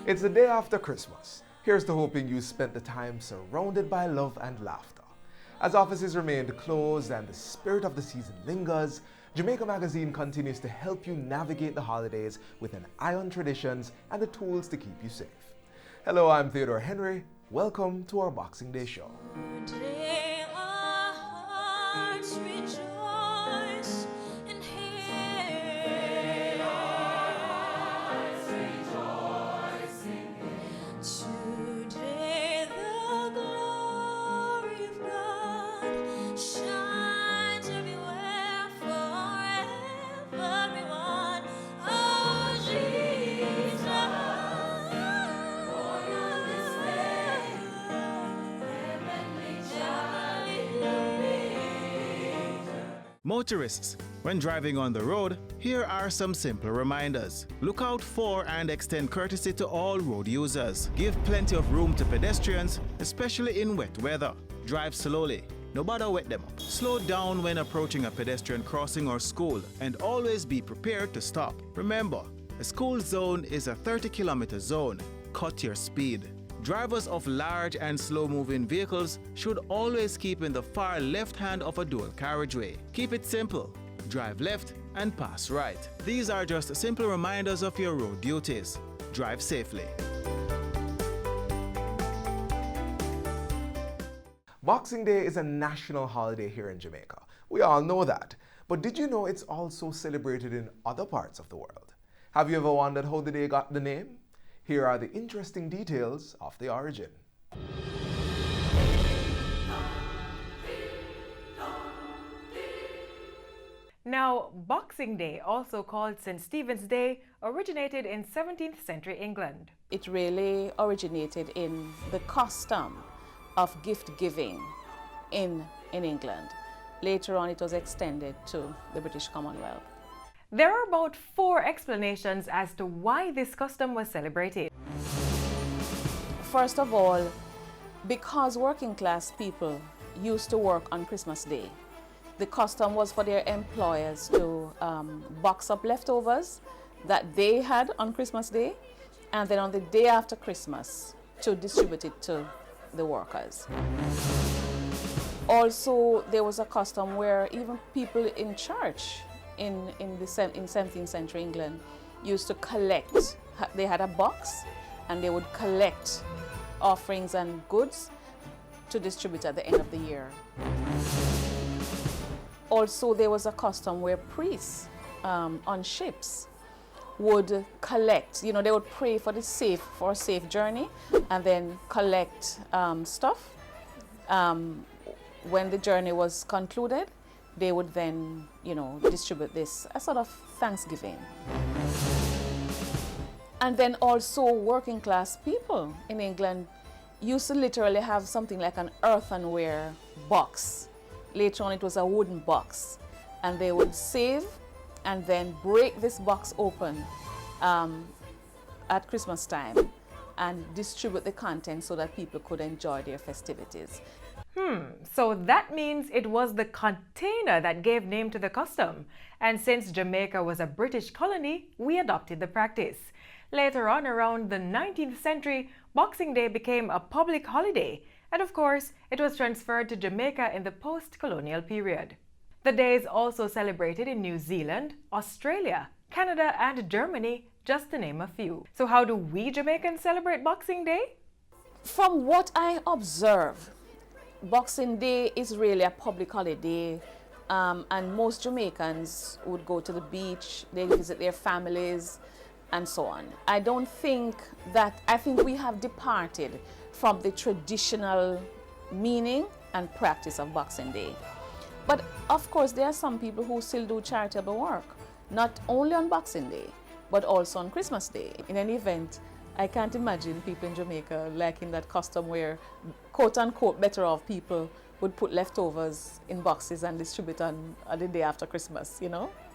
It's the day after Christmas. Here's to hoping you spent the time surrounded by love and laughter. As offices remained closed and the spirit of the season lingers, Jamaica Magazine continues to help you navigate the holidays with an eye on traditions and the tools to keep you safe. Hello, I'm Theodore Henry. Welcome to our Boxing Day show. Today our hearts rejoice in Him. Today the glory of God shines everywhere for everyone. Oh, Jesus, born on this day, heavenly child. Motorists, when driving on the road, here are some simple reminders. Look out for and extend courtesy to all road users. Give plenty of room to pedestrians, especially in wet weather. Drive slowly. No bother wet them up. Slow down when approaching a pedestrian crossing or school, and always be prepared to stop. Remember, a school zone is a 30-kilometer zone. Cut your speed. Drivers of large and slow-moving vehicles should always keep in the far left hand of a dual carriageway. Keep it simple. Drive left and pass right. These are just simple reminders of your road duties. Drive safely. Boxing Day is a national holiday here in Jamaica. We all know that. But did you know it's also celebrated in other parts of the world? Have you ever wondered how the day got the name? Here are the interesting details of the origin. Now, Boxing Day, also called St. Stephen's Day, originated in 17th century England. It really originated in the custom of gift giving in England. Later on, it was extended to the British Commonwealth. There are about 4 explanations as to why this custom was celebrated. First of all, because working class people used to work on Christmas Day, the custom was for their employers to box up leftovers that they had on Christmas Day, and then on the day after Christmas to distribute it to the workers. Also, there was a custom where even people in church in 17th century England used to collect. They had a box and they would collect offerings and goods to distribute at the end of the year. Also, there was a custom where priests on ships would collect, they would pray for a safe journey and then collect stuff. When the journey was concluded, they would then, distribute this as sort of Thanksgiving. And then also working class people in England used to literally have something like an earthenware box. Later on, it was a wooden box. And they would save and then break this box open at Christmas time and distribute the contents so that people could enjoy their festivities. So that means it was the container that gave name to the custom. And since Jamaica was a British colony, we adopted the practice. Later on, around the 19th century, Boxing Day became a public holiday. And of course, it was transferred to Jamaica in the post-colonial period. The day is also celebrated in New Zealand, Australia, Canada, and Germany, just to name a few. So how do we Jamaicans celebrate Boxing Day? From what I observe, Boxing Day is really a public holiday, and most Jamaicans would go to the beach, they visit their families, and so on. I think we have departed from the traditional meaning and practice of Boxing Day. But of course, there are some people who still do charitable work, not only on Boxing Day, but also on Christmas Day. In any event, I can't imagine people in Jamaica liking that custom where quote-unquote better off people would put leftovers in boxes and distribute on the day after Christmas,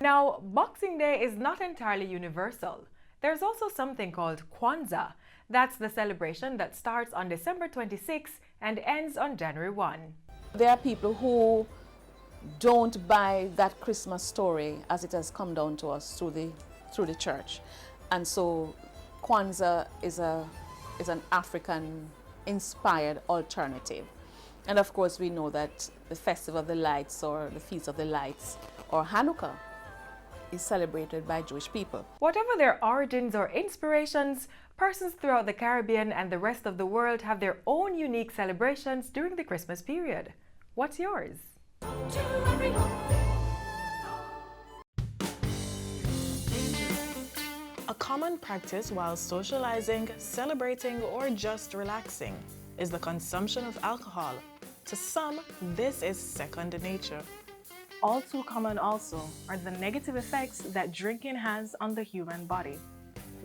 Now, Boxing Day is not entirely universal. There's also something called Kwanzaa. That's the celebration that starts on December 26 and ends on January 1. There are people who don't buy that Christmas story as it has come down to us through the church. And so Kwanzaa is an African-inspired alternative. And of course, we know that the Festival of the Lights or the Feast of the Lights or Hanukkah is celebrated by Jewish people. Whatever their origins or inspirations, persons throughout the Caribbean and the rest of the world have their own unique celebrations during the Christmas period. What's yours? A common practice while socializing, celebrating, or just relaxing is the consumption of alcohol. To some, this is second nature. All too common also are the negative effects that drinking has on the human body.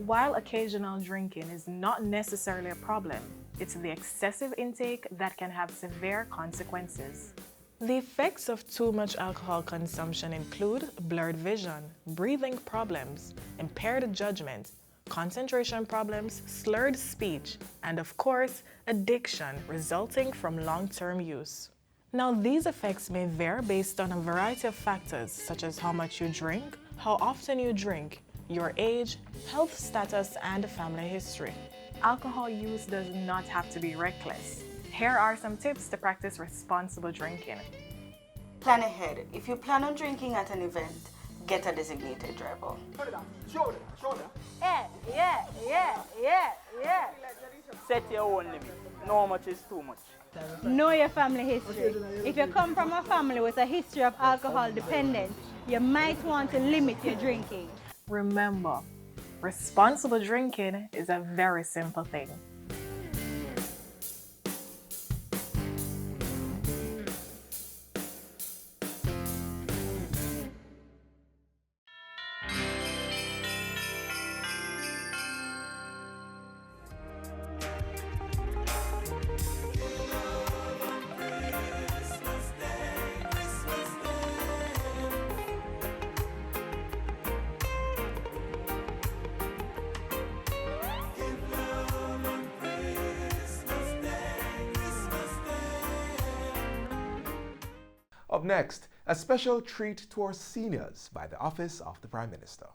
While occasional drinking is not necessarily a problem, it's the excessive intake that can have severe consequences. The effects of too much alcohol consumption include blurred vision, breathing problems, impaired judgment, concentration problems, slurred speech, and of course, addiction resulting from long-term use. Now, these effects may vary based on a variety of factors such as how much you drink, how often you drink, your age, health status, and family history. Alcohol use does not have to be reckless. Here are some tips to practice responsible drinking. Plan ahead. If you plan on drinking at an event, get a designated driver. Set your own limit. No much is too much. Know your family history. If you come from a family with a history of alcohol dependence, you might want to limit your drinking. Remember, responsible drinking is a very simple thing. Up next, a special treat to our seniors by the Office of the Prime Minister.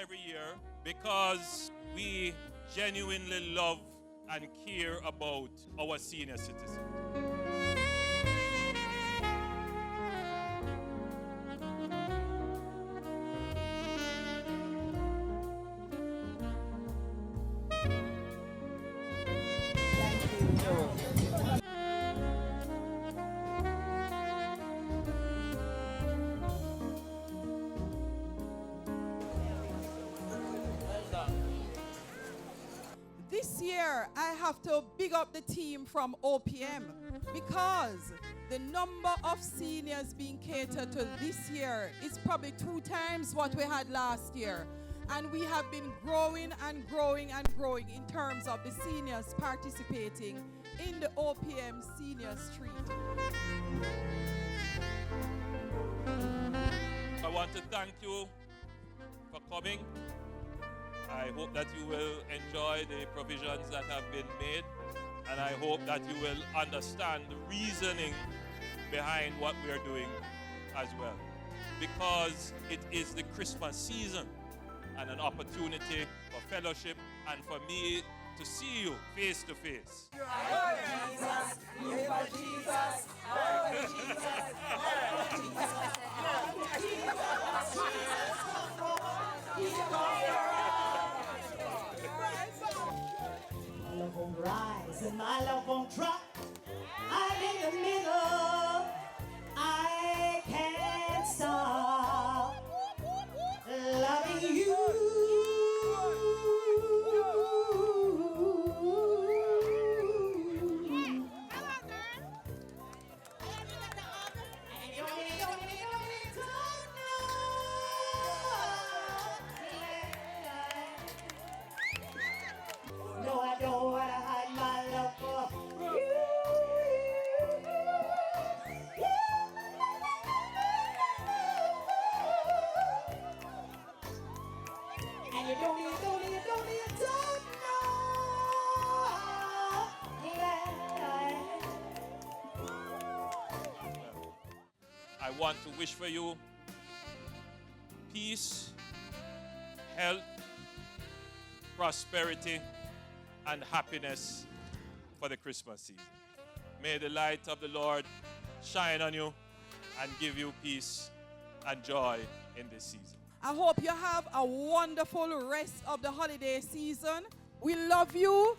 Every year because we genuinely love and care about our senior citizens. This year, I have to big up the team from OPM because the number of seniors being catered to this year is probably 2 times what we had last year. And we have been growing and growing and growing in terms of the seniors participating in the OPM Seniors Treat. I want to thank you for coming. I hope that you will enjoy the provisions that have been made, and I hope that you will understand the reasoning behind what we are doing as well. Because it is the Christmas season and an opportunity for fellowship and for me to see you face to face. My love won't rise and my love won't drop. I'm in the middle. I can't stop loving you. I want to wish for you peace, health, prosperity, and happiness for the Christmas season. May the light of the Lord shine on you and give you peace and joy in this season. I hope you have a wonderful rest of the holiday season. We love you,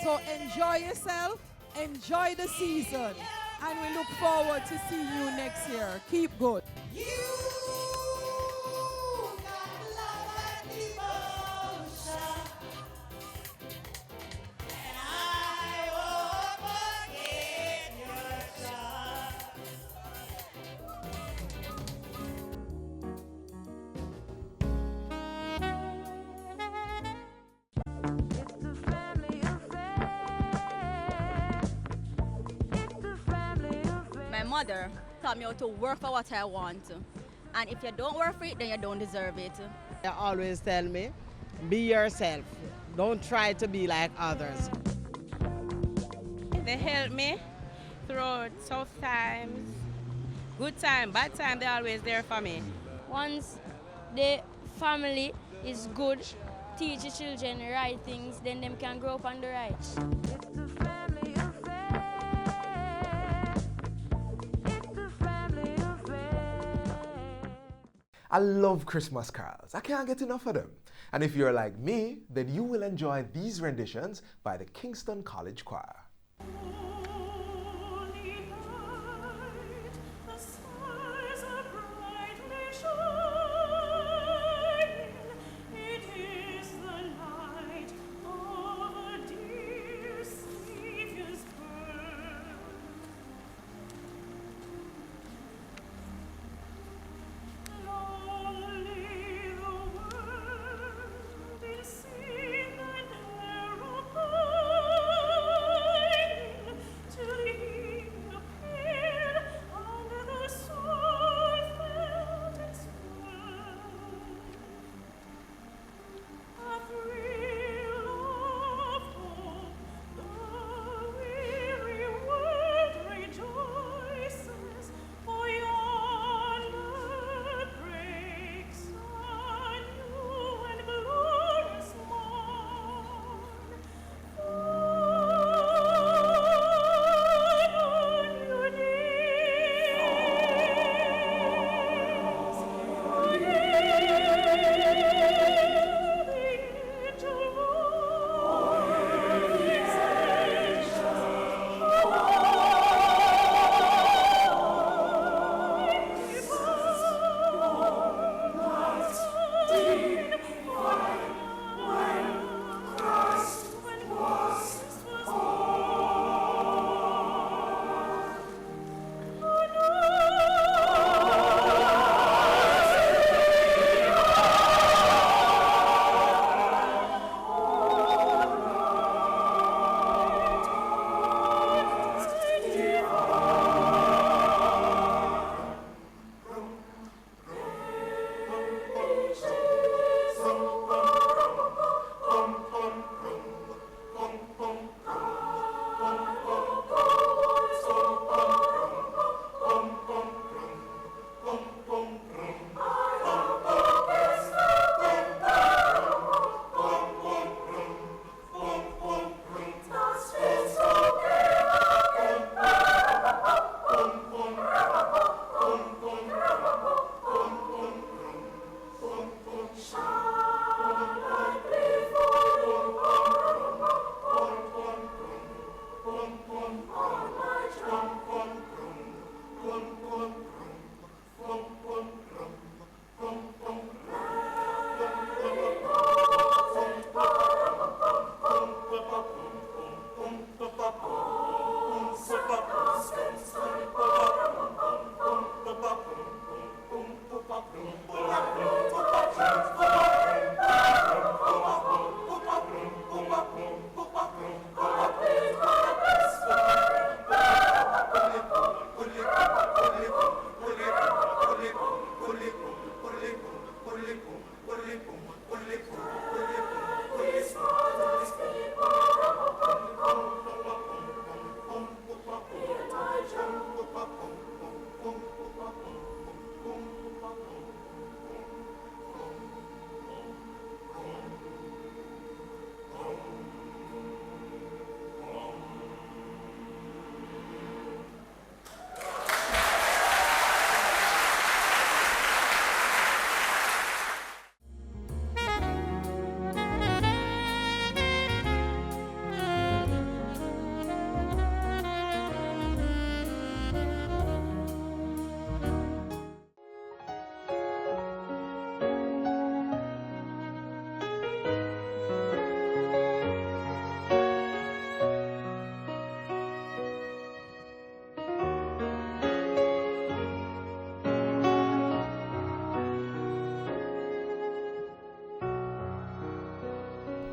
so enjoy yourself, enjoy the season, and we look forward to see you next year. Keep good. My mother taught me how to work for what I want. And if you don't work for it, then you don't deserve it. They always tell me, be yourself. Don't try to be like others. They help me through tough times, good time, bad time, they're always there for me. Once the family is good, teach the children the right things, then them can grow up on the right. I love Christmas carols. I can't get enough of them. And if you're like me, then you will enjoy these renditions by the Kingston College Choir.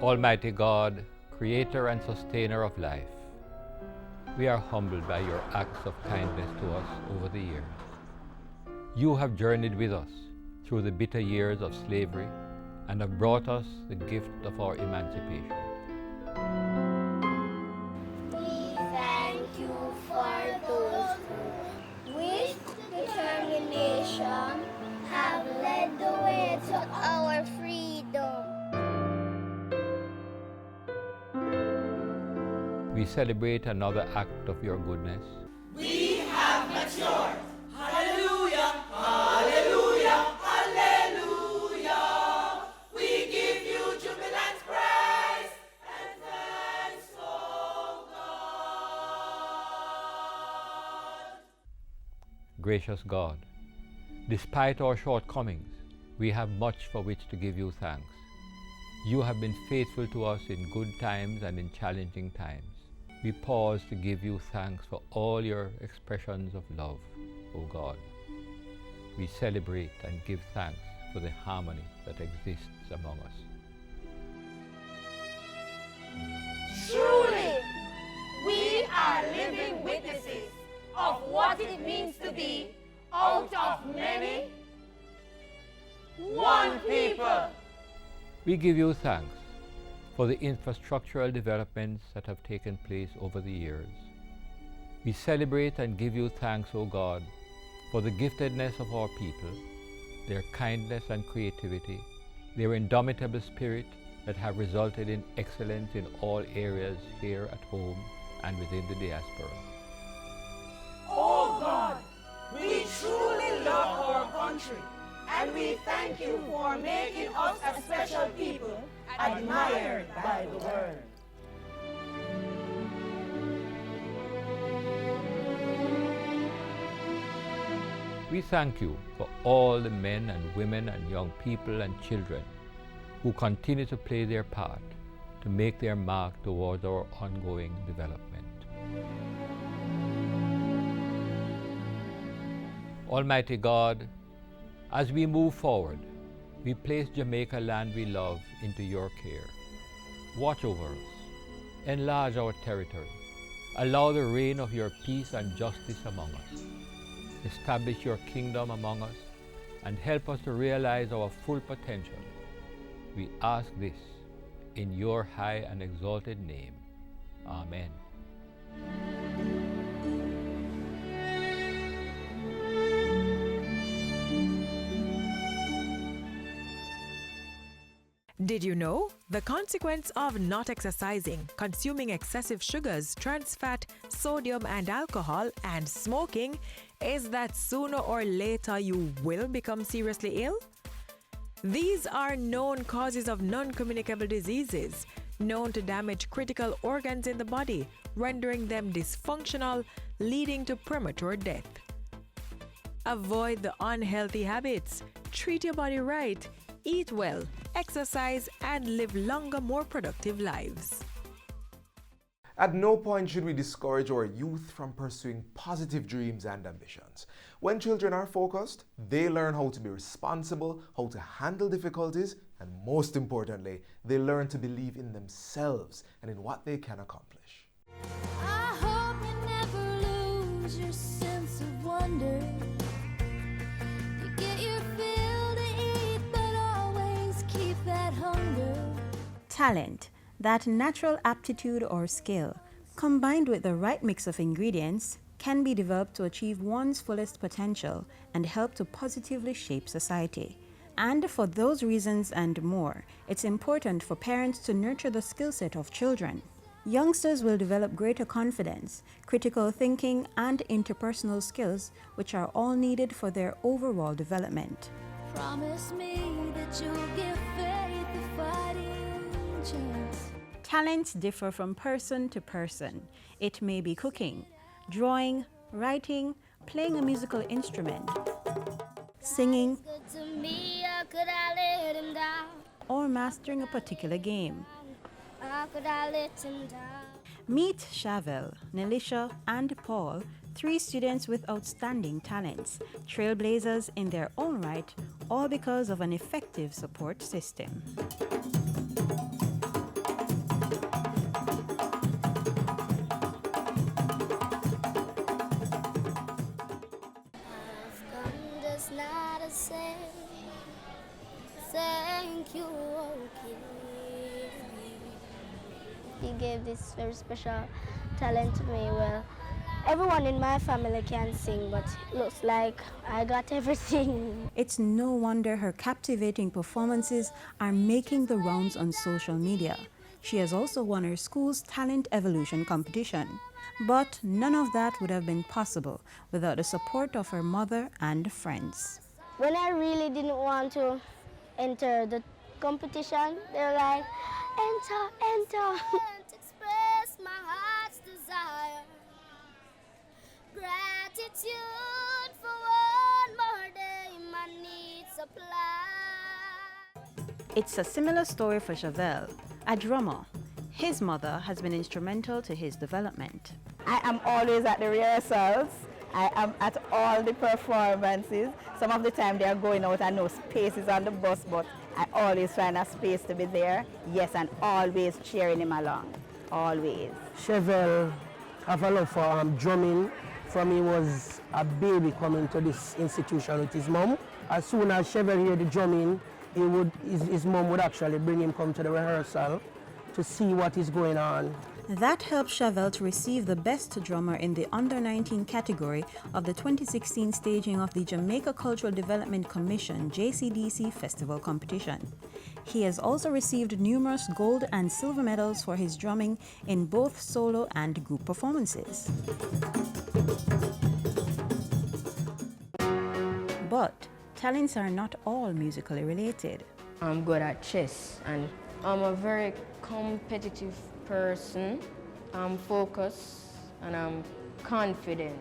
Almighty God, creator and sustainer of life, we are humbled by your acts of kindness to us over the years. You have journeyed with us through the bitter years of slavery and have brought us the gift of our emancipation. We thank you for those who, with determination, have led the way to our freedom. We celebrate another act of your goodness. We have matured. Hallelujah, hallelujah, hallelujah. We give you jubilant praise and thanks, oh God. Gracious God, despite our shortcomings, we have much for which to give you thanks. You have been faithful to us in good times and in challenging times. We pause to give you thanks for all your expressions of love, O God. We celebrate and give thanks for the harmony that exists among us. Truly, we are living witnesses of what it means to be out of many, one people. We give you thanks for the infrastructural developments that have taken place over the years. We celebrate and give you thanks, O God, for the giftedness of our people, their kindness and creativity, their indomitable spirit that have resulted in excellence in all areas here at home and within the diaspora. Oh God, we truly love our country, and we thank you for making us a special people admired by the world. We thank you for all the men and women and young people and children who continue to play their part to make their mark towards our ongoing development. Almighty God, as we move forward, we place Jamaica land we love into your care. Watch over us, enlarge our territory, allow the reign of your peace and justice among us. Establish your kingdom among us and help us to realize our full potential. We ask this in your high and exalted name. Amen. Did you know? The consequence of not exercising, consuming excessive sugars, trans fat, sodium and alcohol, and smoking is that sooner or later you will become seriously ill? These are known causes of non-communicable diseases, known to damage critical organs in the body, rendering them dysfunctional, leading to premature death. Avoid the unhealthy habits, treat your body right, eat well, exercise, and live longer, more productive lives. At no point should we discourage our youth from pursuing positive dreams and ambitions. When children are focused, they learn how to be responsible, how to handle difficulties, and most importantly, they learn to believe in themselves and in what they can accomplish. I hope you never lose your sense of wonder. You get your fill to eat, but always keep that hunger. Talent, that natural aptitude or skill, combined with the right mix of ingredients, can be developed to achieve one's fullest potential and help to positively shape society. And for those reasons and more, it's important for parents to nurture the skill set of children. Youngsters will develop greater confidence, critical thinking, and interpersonal skills, which are all needed for their overall development. Promise me that you'll give faith a fighting chance. Talents differ from person to person. It may be cooking, drawing, writing, playing a musical instrument, singing, Good to me, how could I let him down? or mastering a particular game. How could I let him down? Meet Shavel, Nelisha, and Paul, 3 students with outstanding talents, trailblazers in their own right, all because of an effective support system. it's not the same. Thank you, okay. He gave this very special talent to me. Well, everyone in my family can sing, but it looks like I got everything. It's no wonder her captivating performances are making the rounds on social media. She has also won her school's Talent Evolution competition. But none of that would have been possible without the support of her mother and friends. When I really didn't want to enter the competition, they were like, enter, enter. Express my heart's desire. Gratitude for one more day, my needs supply. It's a similar story for Chevelle, a drummer. His mother has been instrumental to his development. I am always at the rehearsals. I am at all the performances. Some of the time they are going out and no space is on the bus, but I always find a space to be there. Yes, and always cheering him along. Always. Chevelle have a love for drumming. From he was a baby coming to this institution with his mom. As soon as Chevelle heard the drumming, his mom would actually bring him come to the rehearsal to see what is going on. That helped Chevelle to receive the Best Drummer in the Under-19 category of the 2016 staging of the Jamaica Cultural Development Commission JCDC Festival competition. He has also received numerous gold and silver medals for his drumming in both solo and group performances. But talents are not all musically related. I'm good at chess and I'm a very competitive person. I'm focused and I'm confident.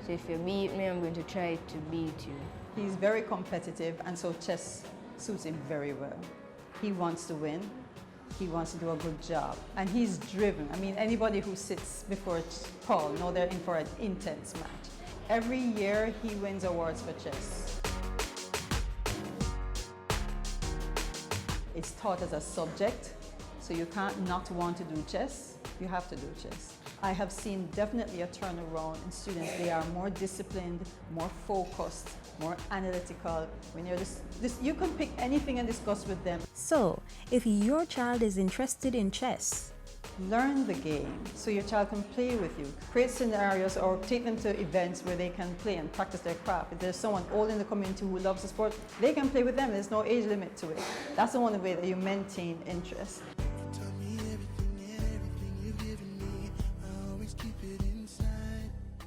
So if you beat me, I'm going to try to beat you. He's very competitive, and so chess suits him very well. He wants to win. He wants to do a good job. And he's driven. I mean, anybody who sits before Paul knows they're in for an intense match. Every year, he wins awards for chess. It's taught as a subject, so you can't not want to do chess. You have to do chess. I have seen definitely a turnaround in students. They are more disciplined, more focused, more analytical. When you're you can pick anything and discuss with them. So, if your child is interested in chess, learn the game so your child can play with you. Create scenarios or take them to events where they can play and practice their craft. If there's someone old in the community who loves the sport, they can play with them. There's no age limit to it. That's the only way that you maintain interest.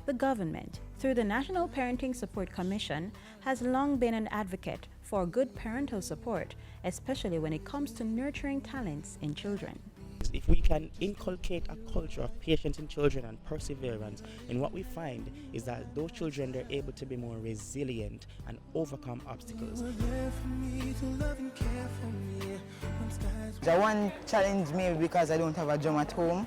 the government, through the National Parenting Support Commission, has long been an advocate for good parental support, especially when it comes to nurturing talents in children. If we can inculcate a culture of patience in children and perseverance, and what we find is that those children, they're able to be more resilient and overcome obstacles. The one challenge me because I don't have a drum at home,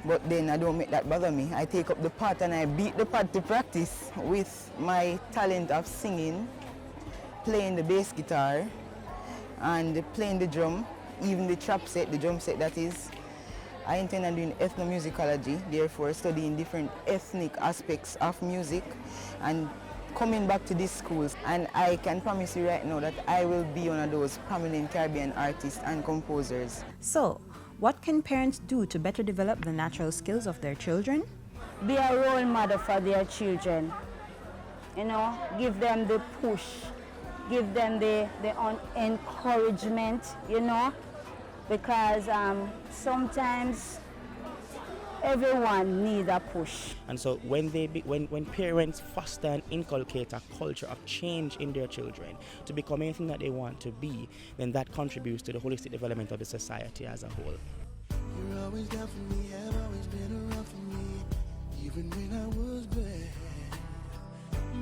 but then I don't make that bother me. I take up the pot and I beat the pot to practice with my talent of singing, playing the bass guitar, and playing the drum, even the trap set, the drum set that is. I intend on doing ethnomusicology, therefore studying different ethnic aspects of music and coming back to these schools. And I can promise you right now that I will be one of those prominent Caribbean artists and composers. So, what can parents do to better develop the natural skills of their children? Be a role model for their children. You know, give them the push, give them the encouragement, you know, because sometimes everyone needs a push. And so when parents foster and inculcate a culture of change in their children to become anything that they want to be, then that contributes to the holistic development of the society as a whole. You're always down for me, have always been around for me, even when I was bad.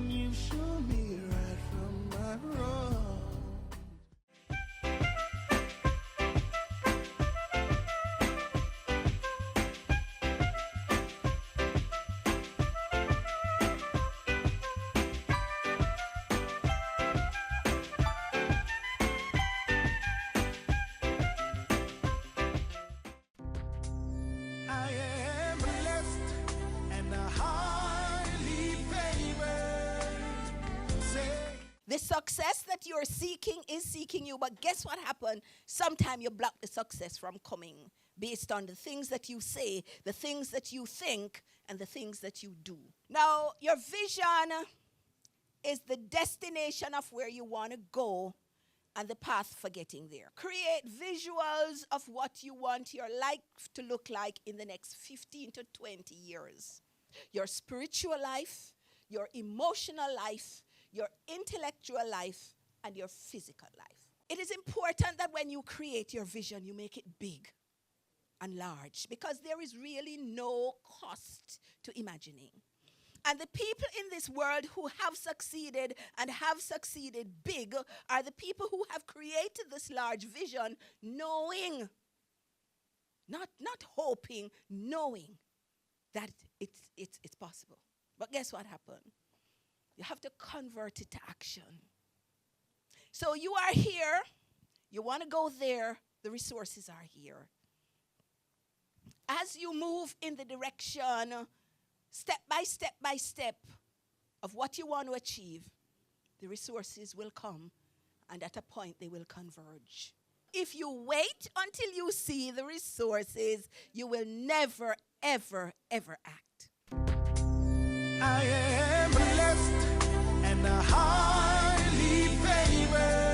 You showed me right from my wrong. I am blessed and a heart The success that you're seeking is seeking you, but guess what happened? Sometimes you block the success from coming based on the things that you say, the things that you think, and the things that you do. Now, your vision is the destination of where you want to go and the path for getting there. Create visuals of what you want your life to look like in the next 15 to 20 years. Your spiritual life, your emotional life, your intellectual life, and your physical life. It is important that when you create your vision, you make it big and large, because there is really no cost to imagining. And the people in this world who have succeeded and have succeeded big are the people who have created this large vision knowing, not hoping, knowing that it's possible. But guess what happened? You have to convert it to action. So you are here, you want to go there, the resources are here. As you move in the direction, step by step of what you want to achieve, the resources will come, and at a point they will converge. If you wait until you see the resources, you will never, ever, ever act. I am blessed and highly favored.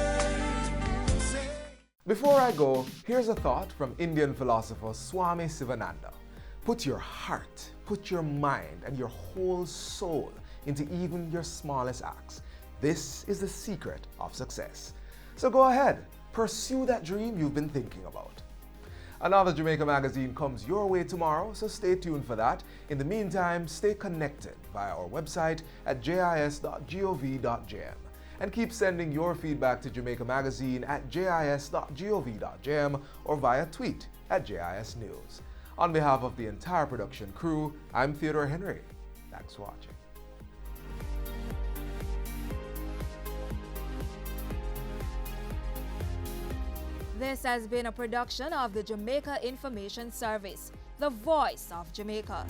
Before I go, here's a thought from Indian philosopher Swami Sivananda. Put your heart, put your mind, and your whole soul into even your smallest acts. This is the secret of success. So go ahead, pursue that dream you've been thinking about. Another Jamaica Magazine comes your way tomorrow, so stay tuned for that. In the meantime, stay connected via our website at jis.gov.jm. And keep sending your feedback to Jamaica Magazine at jis.gov.jm or via tweet at JIS News. On behalf of the entire production crew, I'm Theodore Henry. Thanks for watching. This has been a production of the Jamaica Information Service, the voice of Jamaica.